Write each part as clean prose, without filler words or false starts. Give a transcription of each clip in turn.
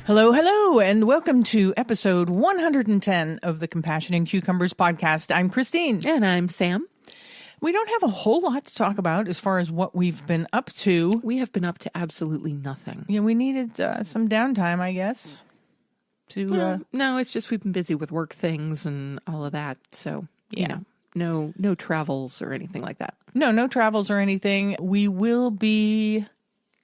Hello, hello, and welcome to episode 110 of the Compassion and Cucumbers podcast. I'm Christine. And I'm Sam. We don't have a whole lot to talk about as far as what we've been up to. We have been up to absolutely nothing. Yeah, we needed some downtime, I guess. No, it's just we've been busy with work things and all of that. So, you know, no travels or anything like that. No travels or anything. We will be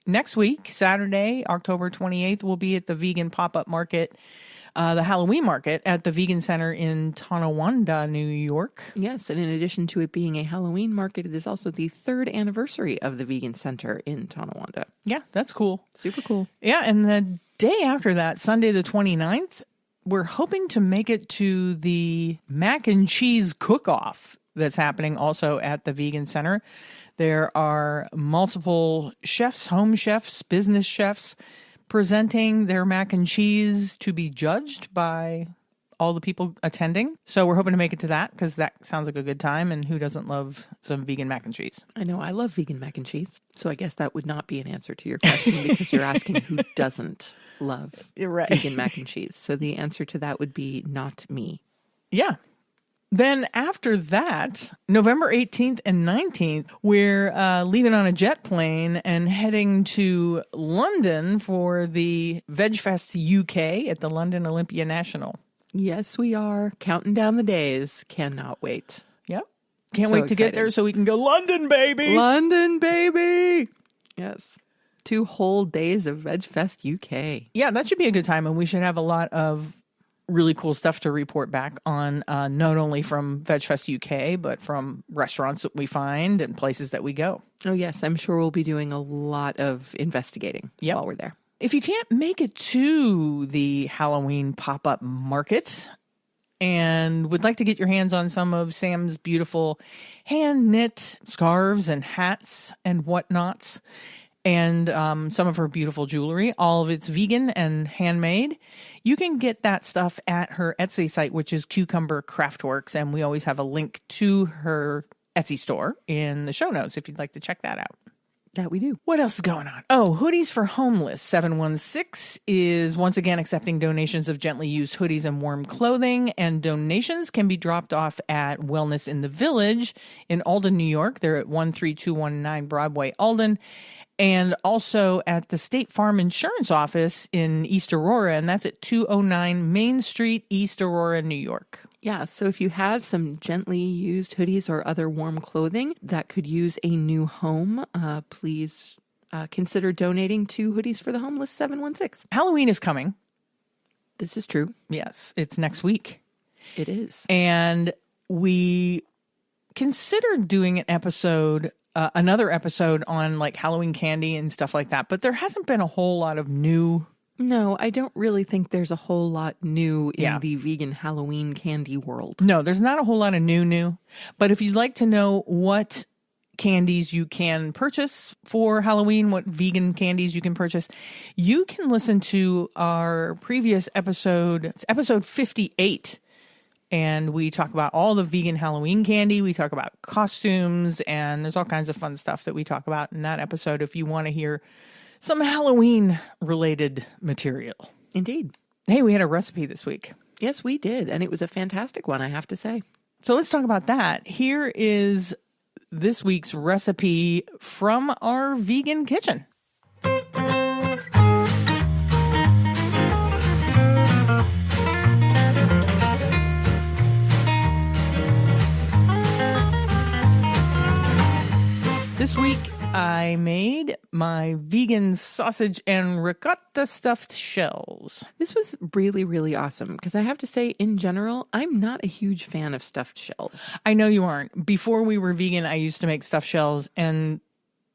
next week, Saturday, October 28th, we'll be at the vegan pop-up market, the Halloween market at the Vegan Center in Tonawanda, New York. Yes, and in addition to it being a Halloween market, it is also the 3rd anniversary of the Vegan Center in Tonawanda. Yeah, that's cool. Super cool. Yeah, and the day after that, Sunday the 29th, we're hoping to make it to the mac and cheese cook-off that's happening also at the Vegan Center. There are multiple chefs, home chefs, business chefs presenting their mac and cheese to be judged by all the people attending. So we're hoping to make it to that because that sounds like a good time. And who doesn't love some vegan mac and cheese? I know. I love vegan mac and cheese. So I guess that would not be an answer to your question because you're asking who doesn't love vegan mac and cheese. So the answer to that would be not me. Yeah. Then after that, November 18th and 19th, we're leaving on a jet plane and heading to London for the VegFest UK at the London Olympia National. Yes, we are. Counting down the days. Cannot wait. Yep. Can't wait to get there so we can go London, baby. London, baby. Yes. 2 whole days of VegFest UK. Yeah, that should be a good time. And we should have a lot of really cool stuff to report back on, not only from VegFest UK, but from restaurants that we find and places that we go. Oh, yes. I'm sure we'll be doing a lot of investigating while we're there. If you can't make it to the Halloween pop-up market and would like to get your hands on some of Sam's beautiful hand-knit scarves and hats and whatnots, and some of her beautiful jewelry, all of it's vegan and handmade, you can get that stuff at her Etsy site, which is Cucumber Craftworks, and we always have a link to her Etsy store in the show notes if you'd like to check that out. That we do. What else is going on? Oh, Hoodies for Homeless 716 is once again accepting donations of gently used hoodies and warm clothing, and donations can be dropped off at Wellness in the Village in Alden, New York. They're at 13219 Broadway, Alden. And also at the State Farm Insurance Office in East Aurora, and that's at 209 Main Street, East Aurora, New York. Yeah, so if you have some gently used hoodies or other warm clothing that could use a new home, please consider donating to Hoodies for the Homeless 716. Halloween is coming. This is true. Yes, it's next week. It is. And we considered doing an episode, another episode on like Halloween candy and stuff like that, but there hasn't been a whole lot of new. No, I don't really think there's a whole lot new in the vegan Halloween candy world. No, there's not a whole lot of new. But if you'd like to know what candies you can purchase for Halloween, what vegan candies you can purchase, you can listen to our previous episode. It's episode 58. And we talk about all the vegan Halloween candy. We talk about costumes, and there's all kinds of fun stuff that we talk about in that episode if you want to hear some Halloween-related material. Indeed. Hey, we had a recipe this week. Yes, we did, and it was a fantastic one, I have to say. So let's talk about that. Here is this week's recipe from our vegan kitchen. This week, I made my vegan sausage and ricotta stuffed shells. This was really, really awesome because I have to say, in general, I'm not a huge fan of stuffed shells. I know you aren't. Before we were vegan, I used to make stuffed shells, and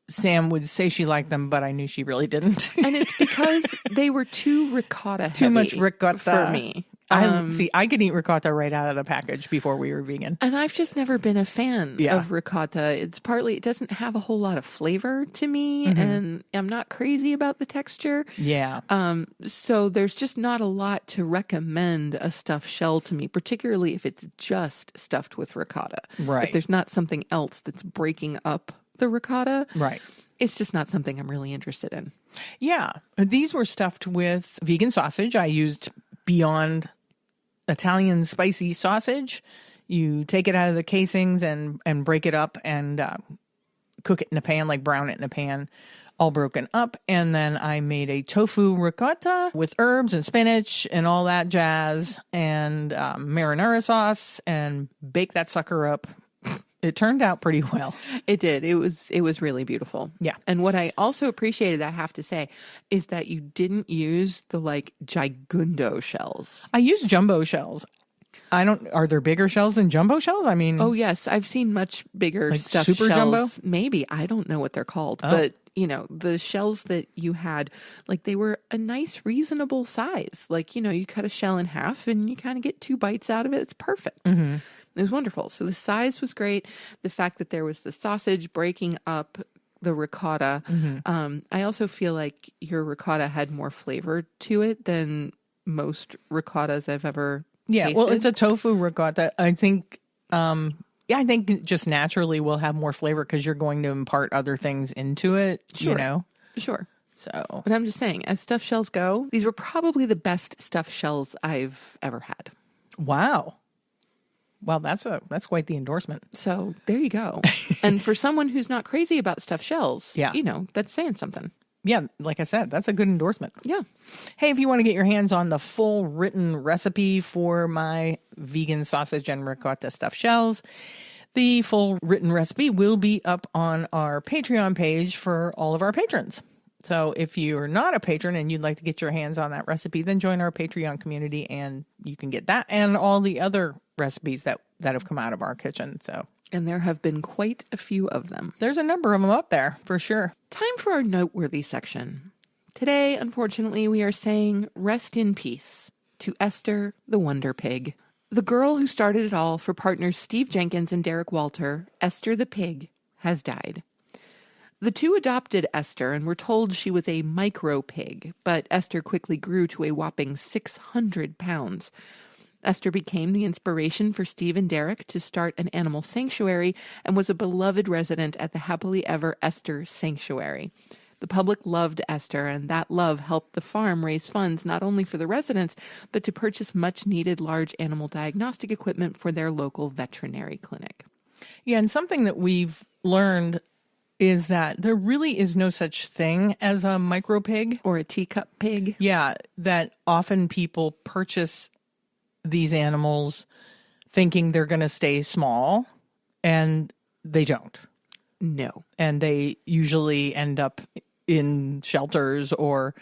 Sam would say she liked them, but I knew she really didn't. And it's because they were too ricotta heavy. Too much ricotta for me. I could eat ricotta right out of the package before we were vegan. And I've just never been a fan of ricotta. It's partly, it doesn't have a whole lot of flavor to me, and I'm not crazy about the texture. Yeah. So there's just not a lot to recommend a stuffed shell to me, particularly if it's just stuffed with ricotta. Right. If there's not something else that's breaking up the ricotta. Right. It's just not something I'm really interested in. Yeah. These were stuffed with vegan sausage. I used Beyond Italian spicy sausage. You take it out of the casings and break it up and cook it in a pan, like brown it in a pan, all broken up. And then I made a tofu ricotta with herbs and spinach and all that jazz and marinara sauce and baked that sucker up. It turned out pretty well. It did. It was really beautiful. Yeah. And what I also appreciated, I have to say, is that you didn't use the like gigundo shells. I used jumbo shells. Are there bigger shells than jumbo shells? I mean, oh yes, I've seen much bigger like stuffed super shells. jumbo? Maybe. I don't know what they're called, but you know, the shells that you had, like they were a nice, reasonable size. Like, you know, you cut a shell in half and you kind of get 2 bites out of it. It's perfect. Mm-hmm. It was wonderful. So the size was great. The fact that there was the sausage breaking up the ricotta. Mm-hmm. I also feel like your ricotta had more flavor to it than most ricottas I've ever tasted. Well, it's a tofu ricotta. I think, I think it just naturally will have more flavor because you're going to impart other things into it, Sure. you know? Sure. So, But I'm just saying, as stuffed shells go, these were probably the best stuffed shells I've ever had. wow. Well, that's quite the endorsement. So there you go. And for someone who's not crazy about stuffed shells, Yeah. you know, that's saying something. Yeah, like I said, that's a good endorsement. Yeah. Hey, if you want to get your hands on the full written recipe for my vegan sausage and ricotta stuffed shells, the full written recipe will be up on our Patreon page for all of our patrons. So if you're not a patron and you'd like to get your hands on that recipe, then join our Patreon community and you can get that and all the other recipes that have come out of our kitchen. So, And there have been quite a few of them. there's a number of them up there for sure. Time for our noteworthy section. Today, unfortunately, we are saying rest in peace to Esther the Wonder Pig. The girl who started it all for partners Steve Jenkins and Derek Walter, Esther the Pig, has died. The two adopted Esther and were told she was a micro pig, but Esther quickly grew to a whopping 600 pounds. Esther became the inspiration for Steve and Derek to start an animal sanctuary and was a beloved resident at the Happily Ever Esther Sanctuary. The public loved Esther, and that love helped the farm raise funds not only for the residents, but to purchase much-needed large animal diagnostic equipment for their local veterinary clinic. Yeah, and something that we've learned is that there really is no such thing as a micro pig. Or a teacup pig. Yeah, that often people purchase these animals thinking they're going to stay small, and they don't. No. And they usually end up in shelters or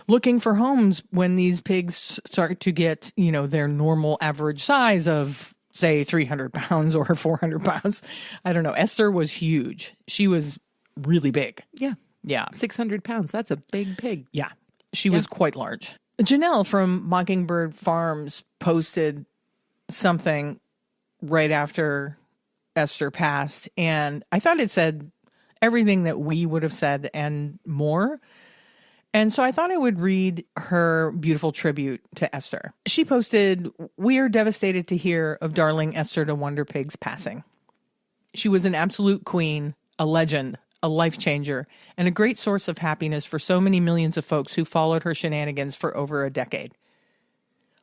looking for homes when these pigs start to get, you know, their normal average size of, say, 300 pounds or 400 pounds. I don't know. Esther was huge. She was really big. Yeah. Yeah. 600 pounds. That's a big pig. Yeah. She was quite large. Janelle from Mockingbird Farms posted something right after Esther passed, and I thought it said everything that we would have said and more. And so I thought I would read her beautiful tribute to Esther. She posted, "We are devastated to hear of darling Esther the Wonder Pig's passing. She was an absolute queen, a legend, a life changer, and a great source of happiness for so many millions of folks who followed her shenanigans for over a decade.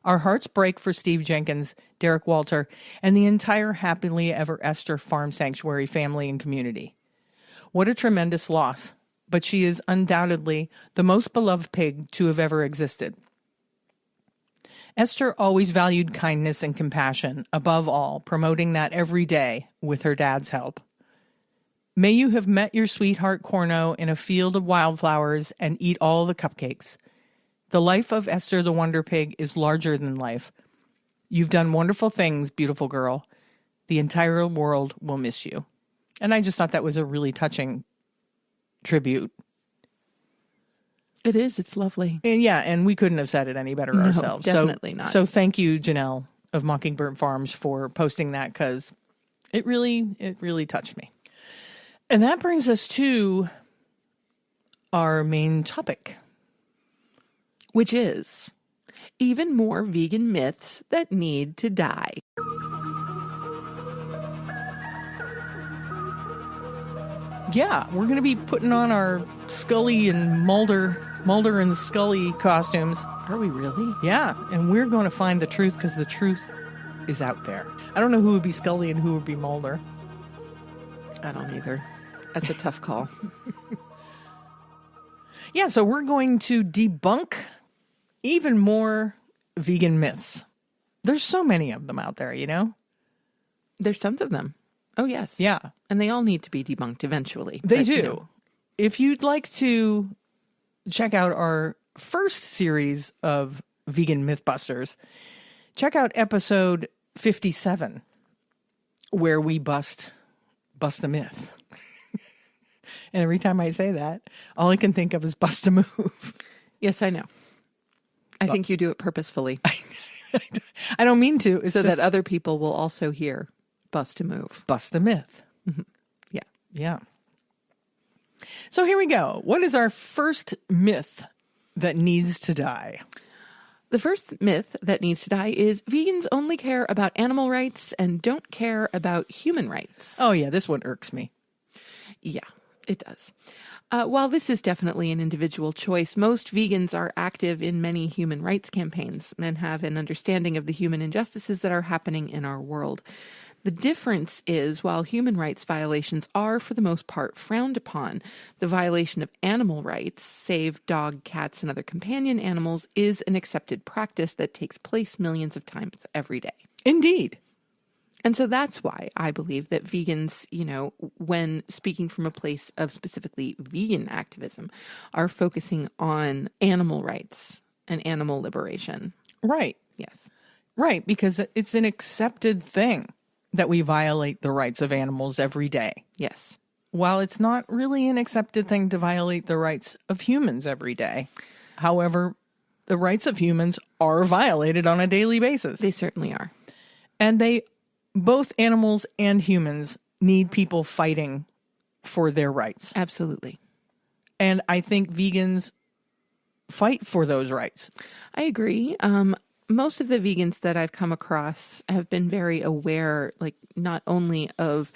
Our hearts break for Steve Jenkins, Derek Walter, and the entire Happily Ever Esther Farm Sanctuary family and community. What a tremendous loss, but she is undoubtedly the most beloved pig to have ever existed. Esther always valued kindness and compassion, above all, promoting that every day with her dad's help. May you have met your sweetheart Corno in a field of wildflowers and eat all the cupcakes. The life of Esther the Wonder Pig is larger than life. You've done wonderful things, beautiful girl. The entire world will miss you." And I just thought that was a really touching tribute. It is. It's lovely. And yeah, and we couldn't have said it any better ourselves. Definitely not. So thank you, Janelle of Mockingbird Farms, for posting that, because it really touched me. And that brings us to our main topic, Which is even more vegan myths that need to die. Yeah, we're going to be putting on our Scully and Mulder and Scully costumes. Are we really? Yeah, and we're going to find the truth because the truth is out there. I don't know who would be Scully and who would be Mulder. I don't either. That's a tough call. Yeah, so we're going to debunk even more vegan myths. There's so many of them out there, you know? There's tons of them. Oh, yes. Yeah. And they all need to be debunked eventually. They But, do. you know, If you'd like to check out our first series of Vegan Mythbusters, check out episode 57, where we bust a myth. And every time I say that, all I can think of is bust a move. yes, I know. I think you do it purposefully I don't mean to. It's so just that other people will also hear bust a move. bust a myth. Yeah. Yeah. So here we go. What is our first myth that needs to die? The first myth that needs to die is vegans only care about animal rights and don't care about human rights. Oh, yeah, this one irks me. Yeah, it does. While this is definitely an individual choice, most vegans are active in many human rights campaigns and have an understanding of the human injustices that are happening in our world. The difference is, while human rights violations are, for the most part, frowned upon, the violation of animal rights, save dog, cats, and other companion animals, is an accepted practice that takes place millions of times every day. Indeed. And so that's why I believe that vegans, you know, when speaking from a place of specifically vegan activism, are focusing on animal rights and animal liberation. Right. Yes. Right, because it's an accepted thing that we violate the rights of animals every day. Yes. While it's not really an accepted thing to violate the rights of humans every day. However, the rights of humans are violated on a daily basis. They certainly are. And both animals and humans need people fighting for their rights. Absolutely. And I think vegans fight for those rights. I agree. Most of the vegans that I've come across have been very aware, like not only of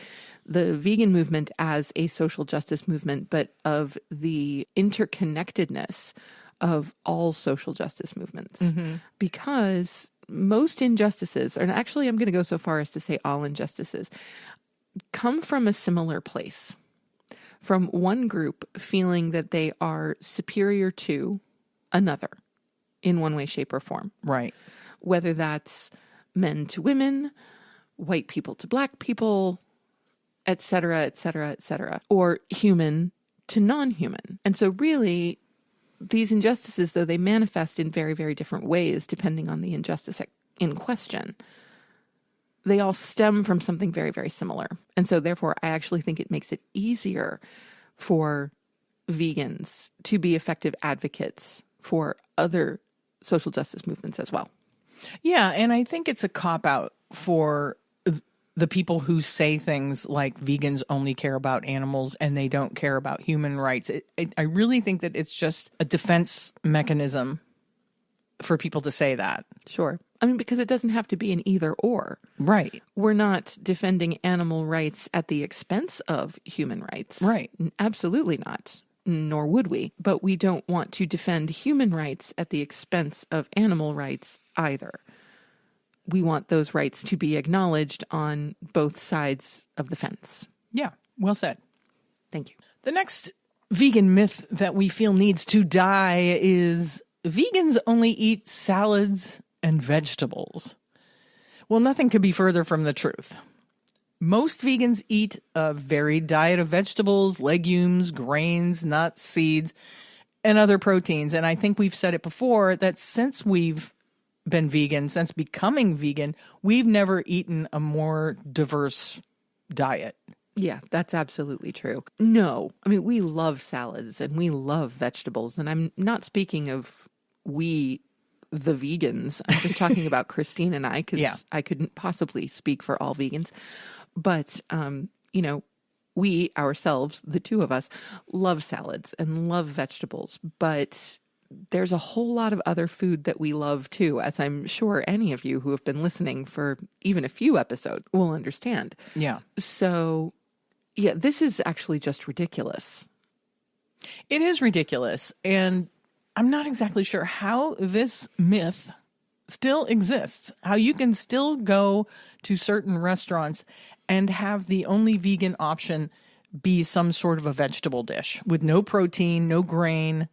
the vegan movement as a social justice movement, but of the interconnectedness of all social justice movements. Because most injustices, and actually I'm going to go so far as to say all injustices, come from a similar place. From one group feeling that they are superior to another in one way, shape, or form. Right. Whether that's men to women, white people to black people, et cetera, et cetera, et cetera, or human to non-human. And so really, these injustices, though they manifest in very, very different ways, depending on the injustice in question, they all stem from something very, very similar. And so therefore, I actually think it makes it easier for vegans to be effective advocates for other social justice movements as well. Yeah, and I think it's a cop-out for the people who say things like vegans only care about animals and they don't care about human rights. I really think that it's just a defense mechanism for people to say that. Sure. I mean, because it doesn't have to be an either or. Right. We're not defending animal rights at the expense of human rights. Right. Absolutely not. Nor would we. But we don't want to defend human rights at the expense of animal rights either. We want those rights to be acknowledged on both sides of the fence. Yeah, well said. Thank you. The next vegan myth that we feel needs to die is vegans only eat salads and vegetables. Well, nothing could be further from the truth. Most vegans eat a varied diet of vegetables, legumes, grains, nuts, seeds, and other proteins. And I think we've said it before that since we've been vegan, since becoming vegan, we've never eaten a more diverse diet. Yeah, that's absolutely true. No, I mean, we love salads and we love vegetables. And I'm not speaking of we, the vegans. I'm just talking about Christine and I, because I couldn't possibly speak for all vegans. But, you know, we ourselves, the two of us, love salads and love vegetables. But there's a whole lot of other food that we love too, as I'm sure any of you who have been listening for even a few episodes will understand. Yeah. So Yeah, this is actually just ridiculous. It is ridiculous. And I'm not exactly sure how this myth still exists, how you can still go to certain restaurants and have the only vegan option be some sort of a vegetable dish with no protein, no grain,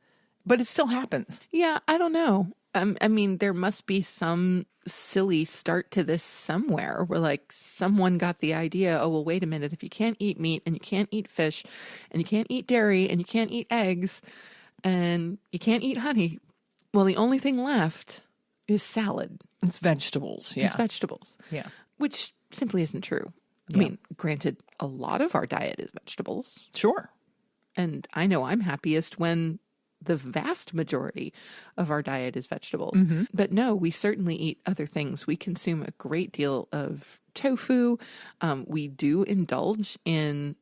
but it still happens. Yeah, I don't know. I mean, there must be some silly start to this somewhere where like someone got the idea, oh, well, wait a minute. If you can't eat meat and you can't eat fish and you can't eat dairy and you can't eat eggs and you can't eat honey, well, the only thing left is salad. It's vegetables. Yeah. It's vegetables. Yeah. Which simply isn't true. Yeah. I mean, granted, a lot of our diet is vegetables. Sure. And I know I'm happiest when the vast majority of our diet is vegetables. But no, we certainly eat other things. We consume a great deal of tofu. We do indulge in,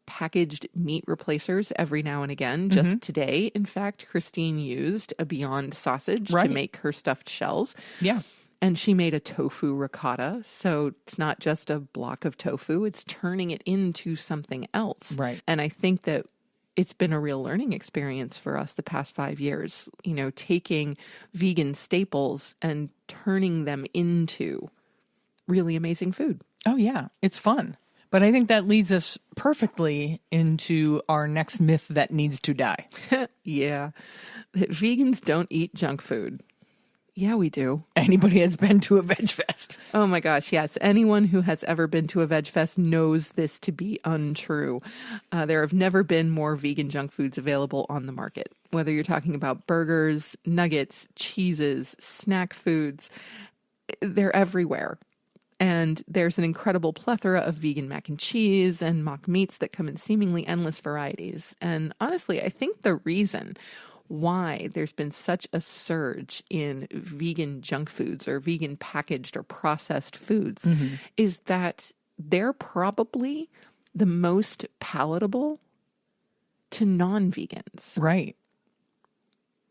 packaged meat replacers every now and again. Just today, in fact, Christine used a Beyond sausage to make her stuffed shells. Yeah. And she made a tofu ricotta. So it's not just a block of tofu, it's turning it into something else. Right. And I think that it's been a real learning experience for us the past 5 years, taking vegan staples and turning them into really amazing food. Oh, yeah. It's fun. But I think that leads us perfectly into our next myth that needs to die. Yeah. That vegans don't eat junk food. Yeah, we do. Anybody that's been to a veg fest. Oh my gosh, yes. Anyone who has ever been to a veg fest knows this to be untrue. There have never been more vegan junk foods available on the market. Whether you're talking about burgers, nuggets, cheeses, snack foods, they're everywhere. And there's an incredible plethora of vegan mac and cheese and mock meats that come in seemingly endless varieties. And honestly, I think the reason why there's been such a surge in vegan junk foods or vegan packaged or processed foods is that they're probably the most palatable to non-vegans. Right.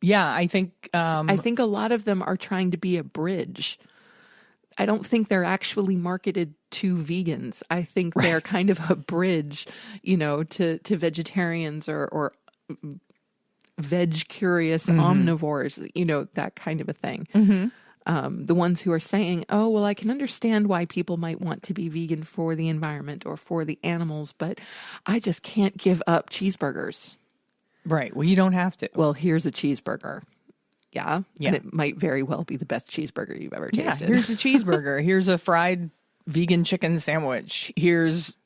Yeah, I think... I think a lot of them are trying to be a bridge. I don't think they're actually marketed to vegans. I think they're kind of a bridge, to vegetarians or veg curious omnivores, that kind of a thing. The ones who are saying, oh, well, I can understand why people might want to be vegan for the environment or for the animals, but I just can't give up cheeseburgers. Right. Well, you don't have to. Well, here's a cheeseburger. Yeah. Yeah. And it might very well be the best cheeseburger you've ever tasted. Yeah, here's a cheeseburger. Here's a fried vegan chicken sandwich. Here's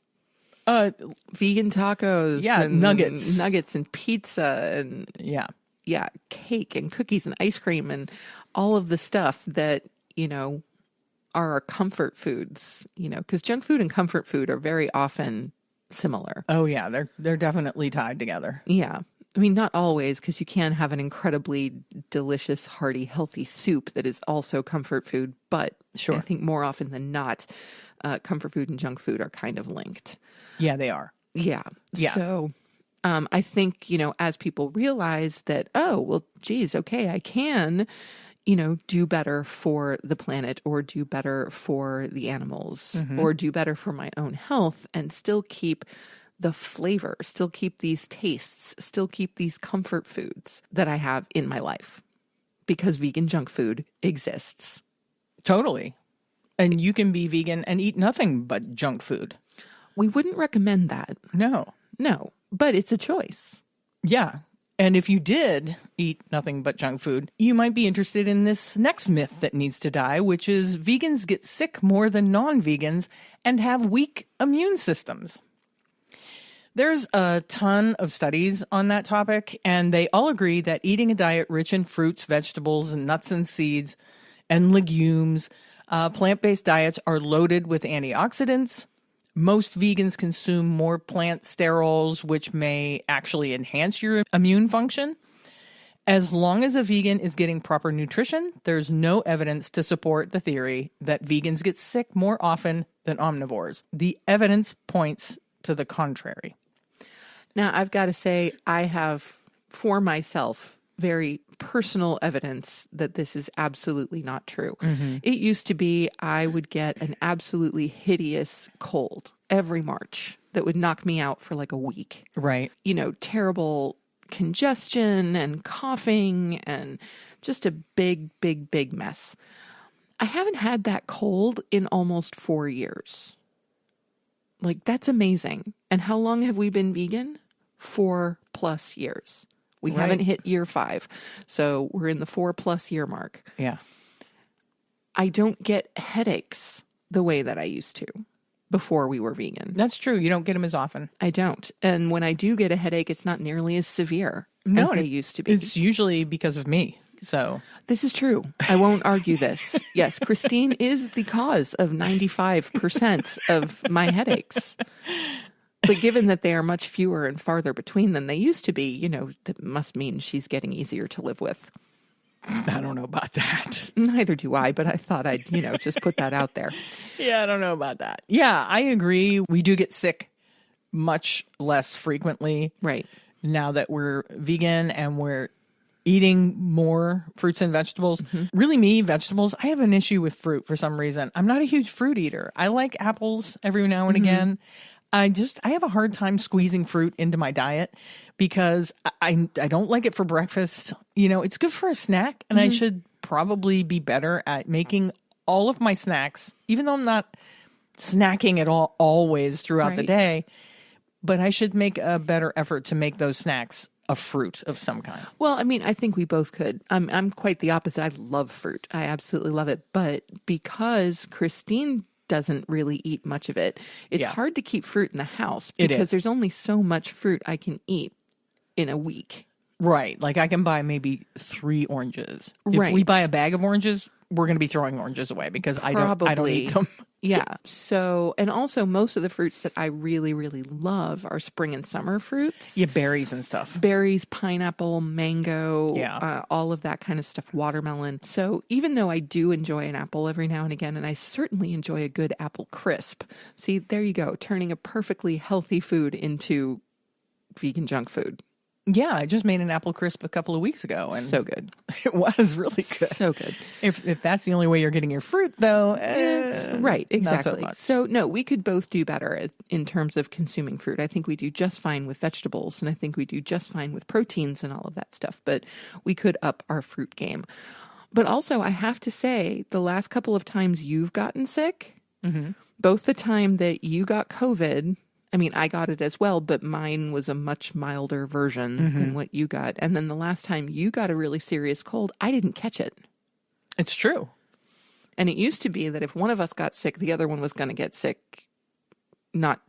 vegan tacos. Yeah, and nuggets and pizza and yeah, cake and cookies and ice cream and all of the stuff that, are our comfort foods, because junk food and comfort food are very often similar. Oh yeah, they're definitely tied together. Yeah. I mean, not always, because you can have an incredibly delicious, hearty, healthy soup that is also comfort food. But sure, I think more often than not, comfort food and junk food are kind of linked. Yeah, they are. Yeah. Yeah. So I think, as people realize that, oh, well, geez, okay, I can, do better for the planet or do better for the animals or do better for my own health and still keep the flavor, still keep these tastes, still keep these comfort foods that I have in my life because vegan junk food exists. Totally. And you can be vegan and eat nothing but junk food. We wouldn't recommend that. No, but it's a choice. Yeah. And if you did eat nothing but junk food, you might be interested in this next myth that needs to die, which is vegans get sick more than non-vegans and have weak immune systems. There's a ton of studies on that topic, and they all agree that eating a diet rich in fruits, vegetables, and nuts and seeds and legumes, plant-based diets are loaded with antioxidants. Most vegans consume more plant sterols, which may actually enhance your immune function. As long as a vegan is getting proper nutrition, there's no evidence to support the theory that vegans get sick more often than omnivores. The evidence points to the contrary. Now, I've got to say, I have, for myself, very personal evidence that this is absolutely not true. It used to be I would get an absolutely hideous cold, every March that would knock me out for like a week. Right. You know, terrible congestion and coughing and just a big, big, big mess. I haven't had that cold in almost 4 years. Like, that's amazing. And how long have we been vegan? 4+ years. We haven't hit year 5. So we're in the 4+ year mark. Yeah. I don't get headaches the way that I used to before we were vegan. That's true. You don't get them as often. I don't. And when I do get a headache, it's not nearly as severe as they used to be. It's usually because of me. So this is true. I won't argue this. Yes, Christine is the cause of 95% of my headaches. But given that they are much fewer and farther between than they used to be, you know, that must mean she's getting easier to live with. I don't know about that. Neither do I, but I thought I'd, you know, just put that out there. Yeah, I don't know about that. Yeah, I agree. We do get sick much less frequently. Right. Now that we're vegan and we're eating more fruits and vegetables. Really, me, vegetables, I have an issue with fruit for some reason. I'm not a huge fruit eater. I like apples every now and again. I have a hard time squeezing fruit into my diet because I don't like it for breakfast. You know, it's good for a snack, and I should probably be better at making all of my snacks, even though I'm not snacking at all always throughout the day, but I should make a better effort to make those snacks a fruit of some kind. Well, I mean, I think we both could. I'm quite the opposite. I love fruit. I absolutely love it. But because Christine doesn't really eat much of it, it's hard to keep fruit in the house because there's only so much fruit I can eat in a week. Right. Like I can buy maybe 3 oranges. If we buy a bag of oranges, we're going to be throwing oranges away because I don't eat them. Yeah. So, and also most of the fruits that I really, really love are spring and summer fruits. Yeah, berries and stuff. Berries, pineapple, mango, all of that kind of stuff, watermelon. So even though I do enjoy an apple every now and again, and I certainly enjoy a good apple crisp. See, there you go, turning a perfectly healthy food into vegan junk food. Yeah, I just made an apple crisp a couple of weeks ago. And so good. It was really good. So good. If that's the only way you're getting your fruit, though. Right, exactly. Not so no, we could both do better in terms of consuming fruit. I think we do just fine with vegetables, and I think we do just fine with proteins and all of that stuff. But we could up our fruit game. But also, I have to say, the last couple of times you've gotten sick, both the time that you got COVID, I mean, I got it as well, but mine was a much milder version than what you got. And then the last time you got a really serious cold, I didn't catch it. It's true. And it used to be that if one of us got sick, the other one was going to get sick not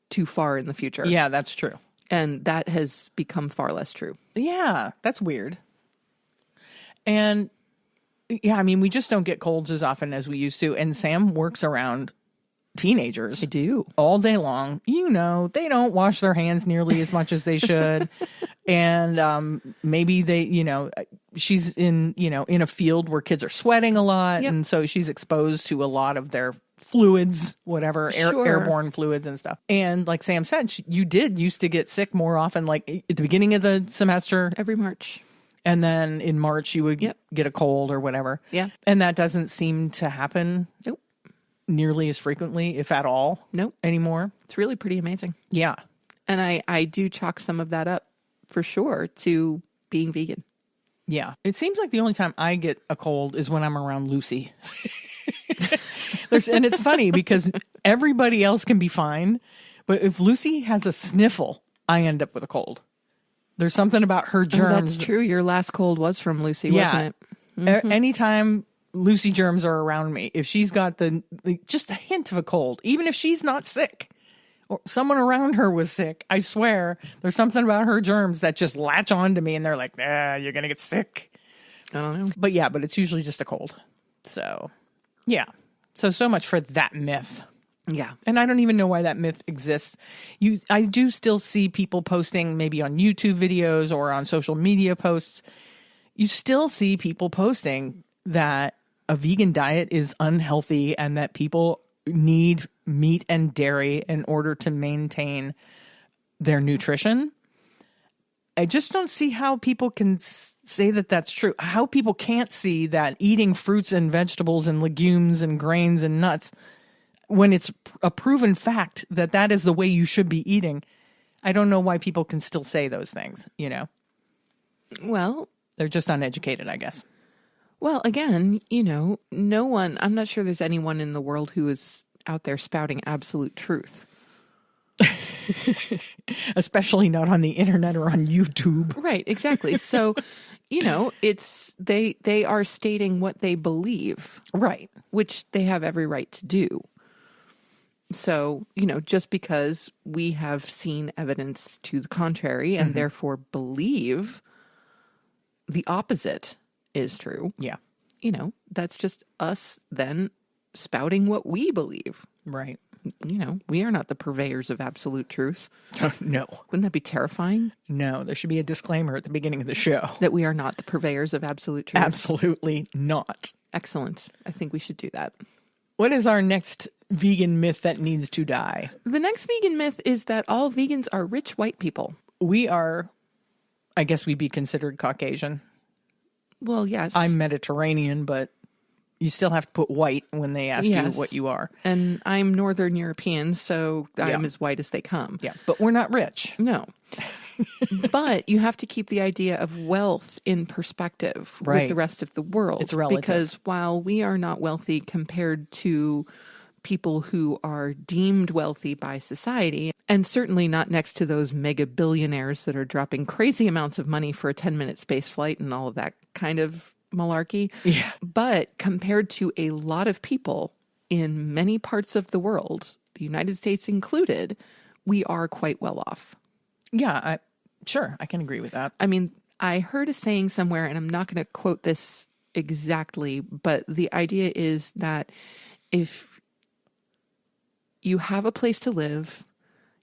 too far in the future. Yeah, that's true. And that has become far less true. Yeah, that's weird. And yeah, I mean, we just don't get colds as often as we used to. And Sam works around teenagers. I do. All day long. You know, they don't wash their hands nearly as much as they should. And maybe they, you know, she's in a field where kids are sweating a lot. Yep. And so she's exposed to a lot of their fluids, whatever, airborne fluids and stuff. And like Sam said, you used to get sick more often, like at the beginning of the semester. Every March. And then in March, you would get a cold or whatever. Yeah. And that doesn't seem to happen. Nope. Nearly as frequently, if at all, anymore. It's really pretty amazing. Yeah. And I do chalk some of that up for sure to being vegan. Yeah. It seems like the only time I get a cold is when I'm around Lucy. And it's funny because everybody else can be fine, but if Lucy has a sniffle, I end up with a cold. There's something about her germs. That's true. Your last cold was from Lucy, wasn't it? Anytime Lucy germs are around me, if she's got just a hint of a cold, even if she's not sick or someone around her was sick, I swear there's something about her germs that just latch on to me and they're like, you're going to get sick. I don't know. But it's usually just a cold. So, yeah. So much for that myth. Yeah. And I don't even know why that myth exists. I do still see people posting maybe on YouTube videos or on social media posts. You still see people posting that a vegan diet is unhealthy and that people need meat and dairy in order to maintain their nutrition. I just don't see how people can say that that's true. How people can't see that eating fruits and vegetables and legumes and grains and nuts when it's a proven fact that that is the way you should be eating. I don't know why people can still say those things, you know? Well, They're just uneducated, I guess. well, again, no one, I'm not sure there's anyone in the world who is out there spouting absolute truth. Especially not on the internet or on YouTube. Right, exactly. So, it's they are stating what they believe, Right. which they have every right to do. So, just because we have seen evidence to the contrary and therefore believe the opposite is true. Yeah. That's just us then spouting what we believe. Right. We are not the purveyors of absolute truth. No. Wouldn't that be terrifying? No, there should be a disclaimer at the beginning of the show. That we are not the purveyors of absolute truth? Absolutely not. Excellent. I think we should do that. What is our next vegan myth that needs to die? The next vegan myth is that all vegans are rich white people. We are, I guess we'd be considered Caucasian. Well, yes. I'm Mediterranean, but you still have to put white when they ask you what you are. And I'm Northern European, so I'm as white as they come. Yeah, but we're not rich. No. But you have to keep the idea of wealth in perspective with the rest of the world. It's relative. Because while we are not wealthy compared to people who are deemed wealthy by society, and certainly not next to those mega billionaires that are dropping crazy amounts of money for a 10-minute space flight and all of that kind of malarkey. Yeah. But compared to a lot of people in many parts of the world, the United States included, we are quite well off. Yeah, sure, I can agree with that. I mean, I heard a saying somewhere, and I'm not going to quote this exactly, but the idea is that if you have a place to live,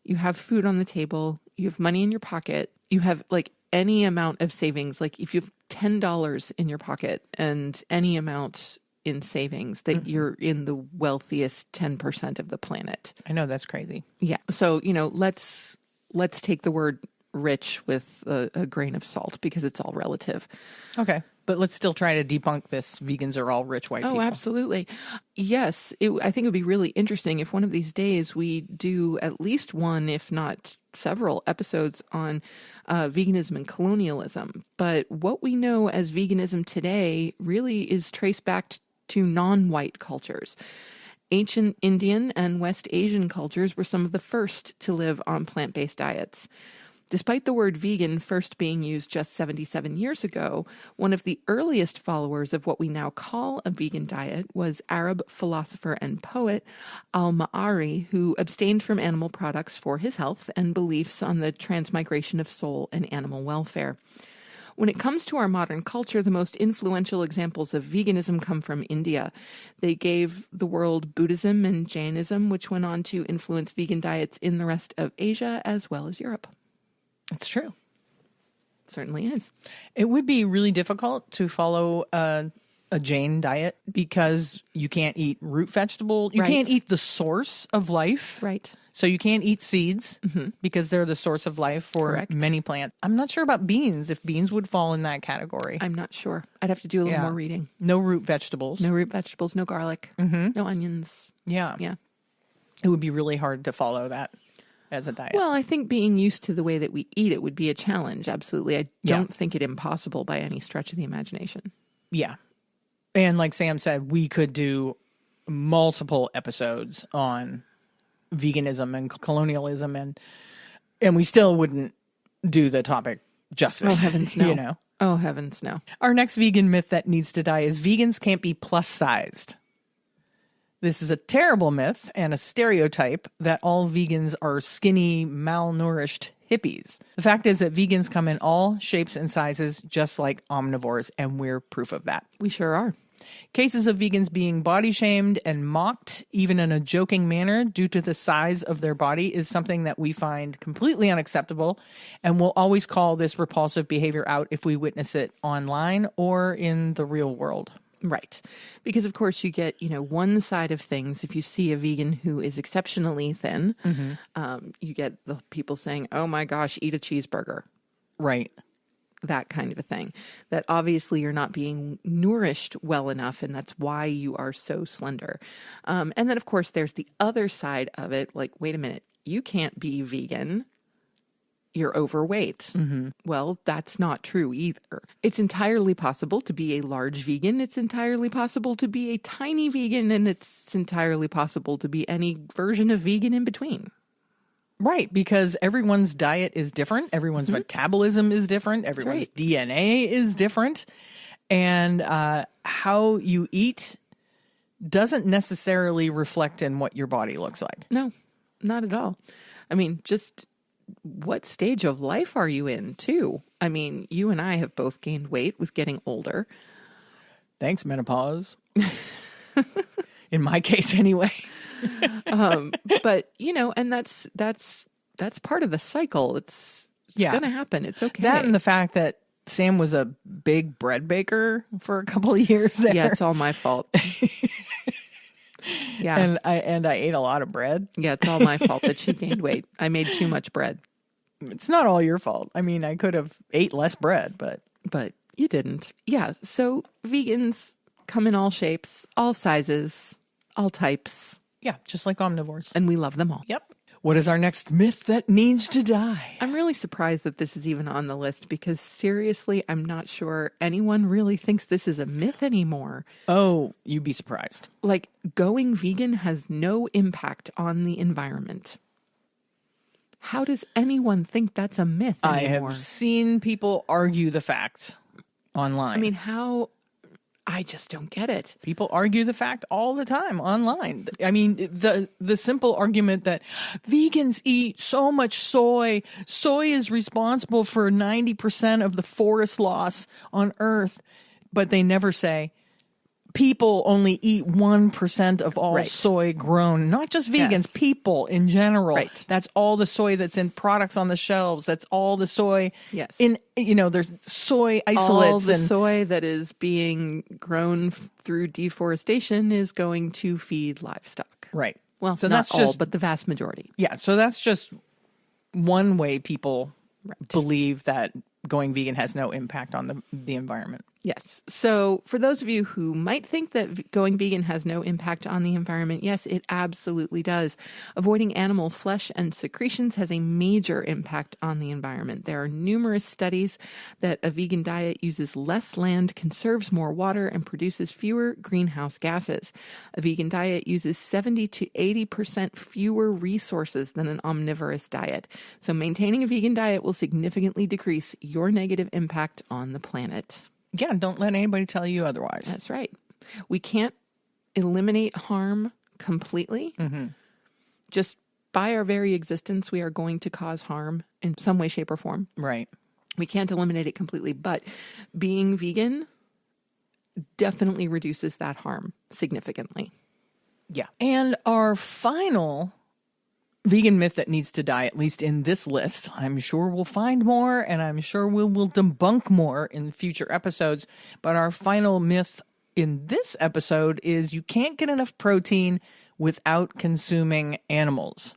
you have food on the table, you have money in your pocket, you have like any amount of savings, like if you have $10 in your pocket and any amount in savings, that you're in the wealthiest 10% of the planet. I know, that's crazy. Yeah. So, let's take the word rich with a grain of salt because it's all relative. Okay. But let's still try to debunk this. Vegans are all rich white people. Oh, absolutely. Yes. I think it would be really interesting if one of these days we do at least one, if not several episodes on veganism and colonialism. But what we know as veganism today really is traced back to non-white cultures. Ancient Indian and West Asian cultures were some of the first to live on plant-based diets. Despite the word vegan first being used just 77 years ago, one of the earliest followers of what we now call a vegan diet was Arab philosopher and poet al-Ma'ari, who abstained from animal products for his health and beliefs on the transmigration of soul and animal welfare. When it comes to our modern culture, the most influential examples of veganism come from India. They gave the world Buddhism and Jainism, which went on to influence vegan diets in the rest of Asia as well as Europe. It's true. Certainly is. It would be really difficult to follow a Jain diet because you can't eat root vegetable. You can't eat the source of life. Right. So you can't eat seeds because they're the source of life for many plants. I'm not sure about beans, if beans would fall in that category. I'm not sure. I'd have to do a little more reading. No root vegetables. No root vegetables, no garlic, no onions. Yeah. Yeah. It would be really hard to follow that as a diet. Well, I think being used to the way that we eat it would be a challenge. Absolutely. I don't think it impossible by any stretch of the imagination. Yeah. And like Sam said, we could do multiple episodes on veganism and colonialism and we still wouldn't do the topic justice. Oh, heavens no. You know? Oh, heavens no. Our next vegan myth that needs to die is vegans can't be plus sized. This is a terrible myth and a stereotype that all vegans are skinny, malnourished hippies. The fact is that vegans come in all shapes and sizes, just like omnivores, and we're proof of that. We sure are. Cases of vegans being body shamed and mocked, even in a joking manner, due to the size of their body is something that we find completely unacceptable, and we'll always call this repulsive behavior out if we witness it online or in the real world. Right. Because, of course, you get, one side of things. If you see a vegan who is exceptionally thin, you get the people saying, oh, my gosh, eat a cheeseburger. Right. that kind of a thing. That obviously you're not being nourished well enough, and that's why you are so slender. And then, of course, there's the other side of it. Like, wait a minute, you can't be vegan. You're overweight. Well, that's not true either. It's entirely possible to be a large vegan. It's entirely possible to be a tiny vegan, and it's entirely possible to be any version of vegan in between. Right, because everyone's diet is different. Everyone's metabolism is different. Everyone's DNA is different. And how you eat doesn't necessarily reflect in what your body looks like. No, not at all. I mean, just what stage of life are you in, too? I mean, you and I have both gained weight with getting older. Thanks, menopause. In my case, anyway. But, you know, and that's part of the cycle. It's going to happen. It's okay. That and the fact that Sam was a big bread baker for a couple of years there. Yeah, it's all my fault. Yeah. And I ate a lot of bread. Yeah, it's all my fault that she gained weight. I made too much bread. It's not all your fault. I mean, I could have ate less bread, but you didn't. Yeah, so vegans come in all shapes, all sizes, all types. Yeah, just like omnivores. And we love them all. Yep. What is our next myth that needs to die? I'm really surprised that this is even on the list because seriously, I'm not sure anyone really thinks this is a myth anymore. Oh, you'd be surprised. Like, going vegan has no impact on the environment. How does anyone think that's a myth anymore? I have seen people argue the fact online. I mean, how... I just don't get it. People argue the fact all the time online. I mean, the simple argument that vegans eat so much soy. Soy is responsible for 90% of the forest loss on Earth. But they never say people only eat 1% of all soy grown. Not just vegans, people in general. Right. That's all the soy that's in products on the shelves. That's all the soy in, you know, there's soy isolates. All the soy that is being grown through deforestation is going to feed livestock. Right. Well, so not that's all, just, but the vast majority. Yeah. So that's just one way people believe that going vegan has no impact on the environment. Yes. So for those of you who might think that going vegan has no impact on the environment, yes, it absolutely does. Avoiding animal flesh and secretions has a major impact on the environment. There are numerous studies that a vegan diet uses less land, conserves more water, and produces fewer greenhouse gases. A vegan diet uses 70 to 80% fewer resources than an omnivorous diet. So maintaining a vegan diet will significantly decrease your negative impact on the planet. Yeah, don't let anybody tell you otherwise. That's right. We can't eliminate harm completely. Just by our very existence, we are going to cause harm in some way, shape, or form. Right. We can't eliminate it completely, but being vegan definitely reduces that harm significantly. Yeah. And our final vegan myth that needs to die, at least in this list, I'm sure we'll find more, and I'm sure we'll debunk more in future episodes. But our final myth in this episode is you can't get enough protein without consuming animals.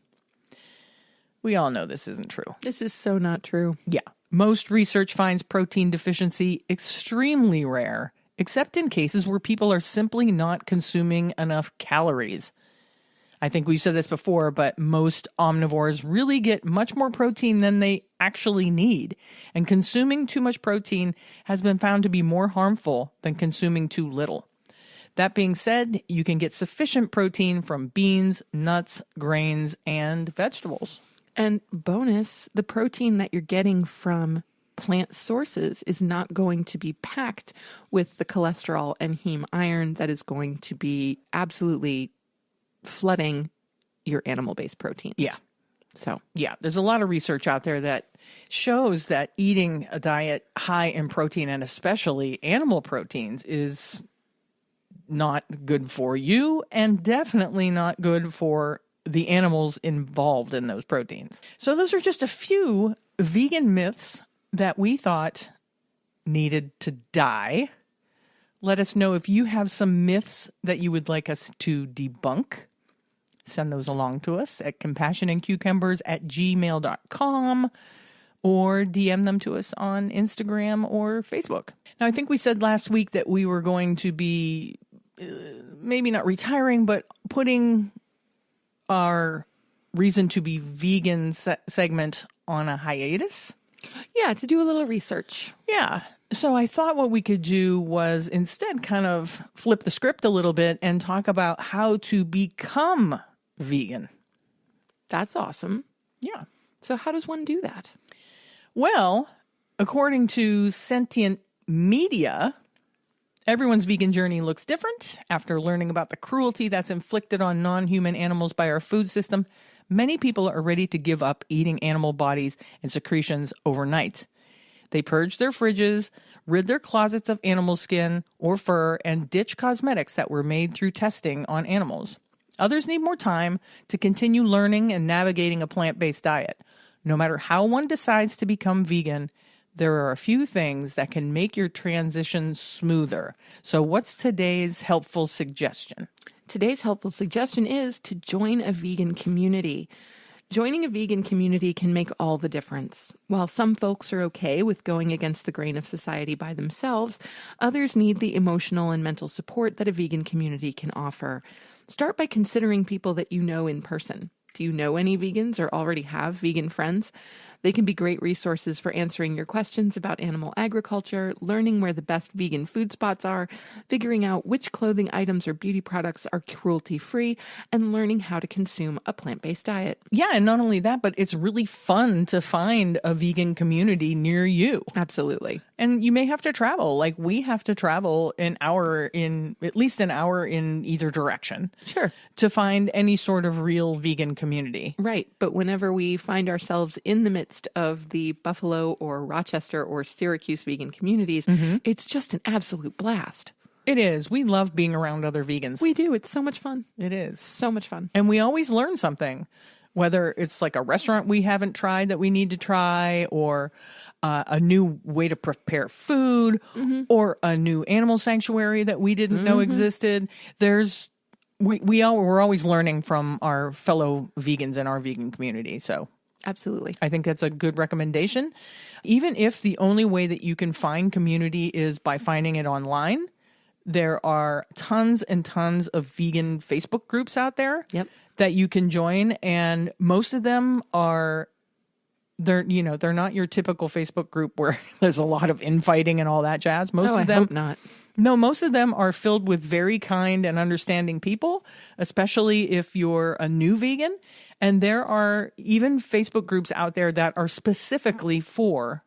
We all know this isn't true. This is so not true. Yeah. Most research finds protein deficiency extremely rare, except in cases where people are simply not consuming enough calories. I think we've said this before, but most omnivores really get much more protein than they actually need. And consuming too much protein has been found to be more harmful than consuming too little. That being said, you can get sufficient protein from beans, nuts, grains, and vegetables. And bonus, the protein that you're getting from plant sources is not going to be packed with the cholesterol and heme iron that is going to be absolutely flooding your animal-based proteins. Yeah. So, yeah, there's a lot of research out there that shows that eating a diet high in protein, and especially animal proteins, is not good for you and definitely not good for the animals involved in those proteins. So those are just a few vegan myths that we thought needed to die. Let us know if you have some myths that you would like us to debunk. Send those along to us at compassionandcucumbers@gmail.com, or DM them to us on Instagram or Facebook. Now, I think we said last week that we were going to be maybe not retiring, but putting our reason to be vegan segment on a hiatus. Yeah, to do a little research. Yeah. So I thought what we could do was instead kind of flip the script a little bit and talk about how to become vegan. That's awesome. Yeah. So how does one do that? Well, according to Sentient Media, everyone's vegan journey looks different. After learning about the cruelty that's inflicted on non-human animals by our food system, many people are ready to give up eating animal bodies and secretions overnight. They purge their fridges, rid their closets of animal skin or fur, and ditch cosmetics that were made through testing on animals. Others need more time to continue learning and navigating a plant-based diet. No matter how one decides to become vegan, there are a few things that can make your transition smoother. So what's today's helpful suggestion? Today's helpful suggestion is to join a vegan community. Joining a vegan community can make all the difference. While some folks are okay with going against the grain of society by themselves, others need the emotional and mental support that a vegan community can offer. Start by considering people that you know in person. Do you know any vegans or already have vegan friends? They can be great resources for answering your questions about animal agriculture, learning where the best vegan food spots are, figuring out which clothing items or beauty products are cruelty-free, and learning how to consume a plant-based diet. Yeah, and not only that, but it's really fun to find a vegan community near you. Absolutely. And you may have to travel. Like we have to travel at least an hour in either direction. Sure. To find any sort of real vegan community. Right. But whenever we find ourselves in the midst of the Buffalo or Rochester or Syracuse vegan communities, it's just an absolute blast. It is. We love being around other vegans. We do. It's so much fun. It is. So much fun. And we always learn something, whether it's like a restaurant we haven't tried that we need to try, or a new way to prepare food, or a new animal sanctuary that we didn't know existed. We're always learning from our fellow vegans in our vegan community. So absolutely. I think that's a good recommendation. Even if the only way that you can find community is by finding it online, there are tons and tons of vegan Facebook groups out there that you can join. And most of them they're not your typical Facebook group where there's a lot of infighting and all that jazz. I hope not. No, most of them are filled with very kind and understanding people, especially if you're a new vegan. And there are even Facebook groups out there that are specifically for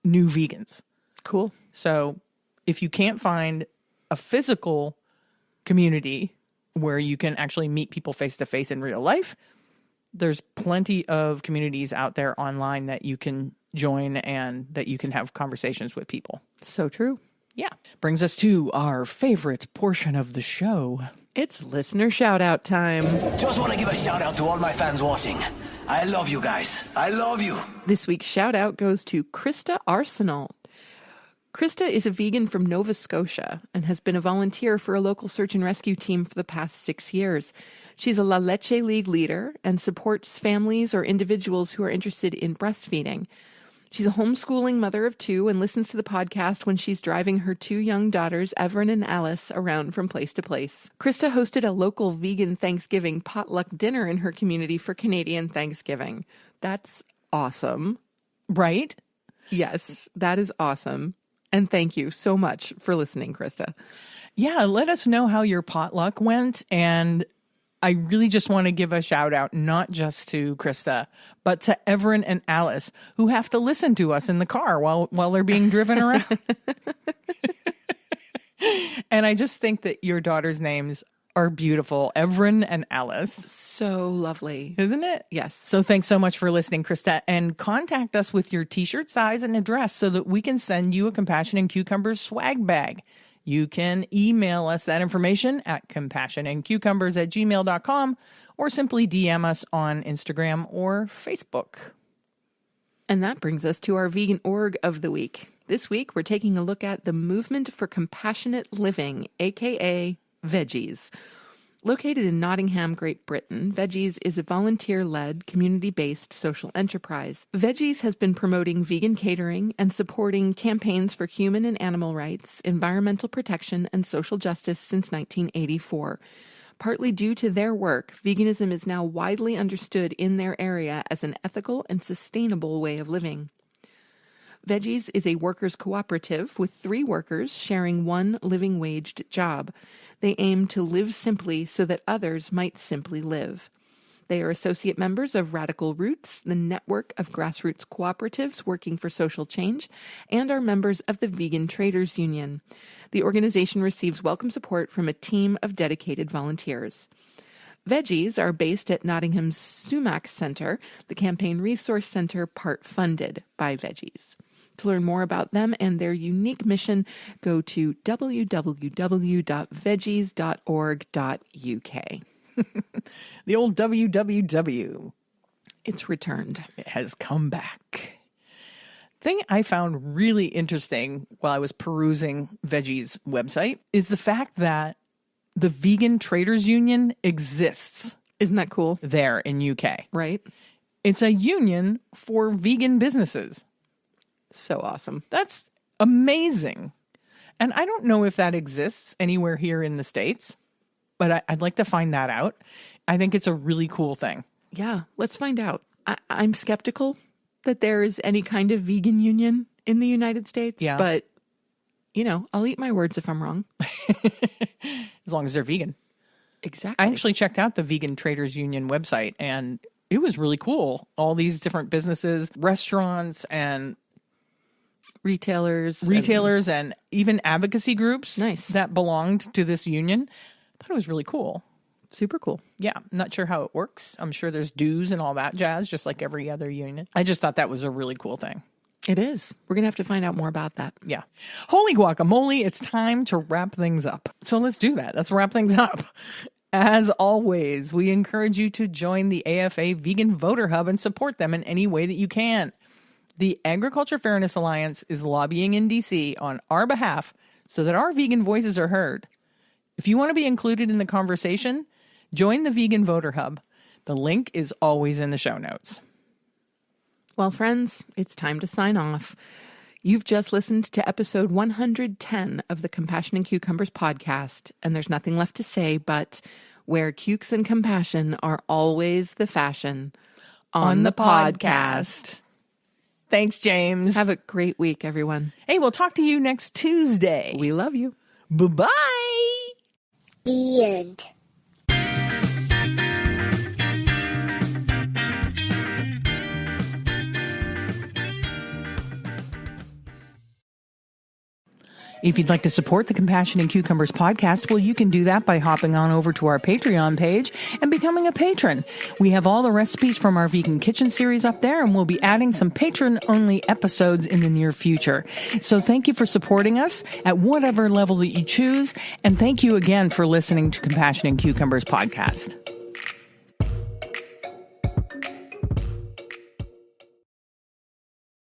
new vegans. Cool. So if you can't find a physical community where you can actually meet people face to face in real life, there's plenty of communities out there online that you can join and that you can have conversations with people. So true. Yeah. Brings us to our favorite portion of the show. It's listener shout out time. Just want to give a shout out to all my fans watching. I love you guys. I love you. This week's shout out goes to Krista Arsenal. Krista is a vegan from Nova Scotia and has been a volunteer for a local search and rescue team for the past 6 years. She's a La Leche League leader and supports families or individuals who are interested in breastfeeding. She's a homeschooling mother of 2 and listens to the podcast when she's driving her 2 young daughters, Everin and Alice, around from place to place. Krista hosted a local vegan Thanksgiving potluck dinner in her community for Canadian Thanksgiving. That's awesome. Right? Yes, that is awesome. And thank you so much for listening, Krista. Yeah, let us know how your potluck went. And I really just want to give a shout out, not just to Krista, but to Everin and Alice, who have to listen to us in the car while they're being driven around. And I just think that your daughters' names are beautiful. Everin and Alice. So lovely. Isn't it? Yes. So thanks so much for listening, Krista. And contact us with your t-shirt size and address so that we can send you a Compassion and Cucumbers swag bag. You can email us that information at compassionandcucumbers@gmail.com or simply DM us on Instagram or Facebook. And that brings us to our vegan org of the week. This week, we're taking a look at the Movement for Compassionate Living, aka Veggies. Located in Nottingham, Great Britain, Veggies is a volunteer-led, community-based social enterprise. Veggies has been promoting vegan catering and supporting campaigns for human and animal rights, environmental protection, and social justice since 1984. Partly due to their work, veganism is now widely understood in their area as an ethical and sustainable way of living. Veggies is a workers' cooperative with 3 workers sharing one living-waged job. They aim to live simply so that others might simply live. They are associate members of Radical Roots, the network of grassroots cooperatives working for social change, and are members of the Vegan Traders Union. The organization receives welcome support from a team of dedicated volunteers. Veggies are based at Nottingham's Sumac Centre, the campaign resource centre part funded by Veggies. To learn more about them and their unique mission, go to www.veggies.org.uk. The old www. It's returned. It has come back. Thing I found really interesting while I was perusing Veggies' website is the fact that the Vegan Traders Union exists. Isn't that cool? There in UK. Right? It's a union for vegan businesses. So awesome. That's amazing. And I don't know if that exists anywhere here in the States, but I'd like to find that out. I think it's a really cool thing. Yeah, let's find out. I'm skeptical that there is any kind of vegan union in the United States, but, I'll eat my words if I'm wrong. As long as they're vegan. Exactly. I actually checked out the Vegan Traders Union website, and it was really cool. All these different businesses, restaurants, and retailers and even advocacy groups that belonged to this union. I thought it was really cool. Super cool. Yeah. I'm not sure how it works. I'm sure there's dues and all that jazz, just like every other union. I just thought that was a really cool thing. It is. We're going to have to find out more about that. Yeah. Holy guacamole, it's time to wrap things up. So let's do that. Let's wrap things up. As always, we encourage you to join the AFA Vegan Voter Hub and support them in any way that you can. The Agriculture Fairness Alliance is lobbying in D.C. on our behalf so that our vegan voices are heard. If you want to be included in the conversation, join the Vegan Voter Hub. The link is always in the show notes. Well, friends, it's time to sign off. You've just listened to episode 110 of the Compassion and Cucumbers podcast, and there's nothing left to say but where cukes and compassion are always the fashion on the podcast. Thanks, James. Have a great week, everyone. Hey, we'll talk to you next Tuesday. We love you. Bye-bye. The end. If you'd like to support the Compassion and Cucumbers podcast, well, you can do that by hopping on over to our Patreon page and becoming a patron. We have all the recipes from our Vegan Kitchen series up there, and we'll be adding some patron-only episodes in the near future. So thank you for supporting us at whatever level that you choose, and thank you again for listening to Compassion and Cucumbers podcast.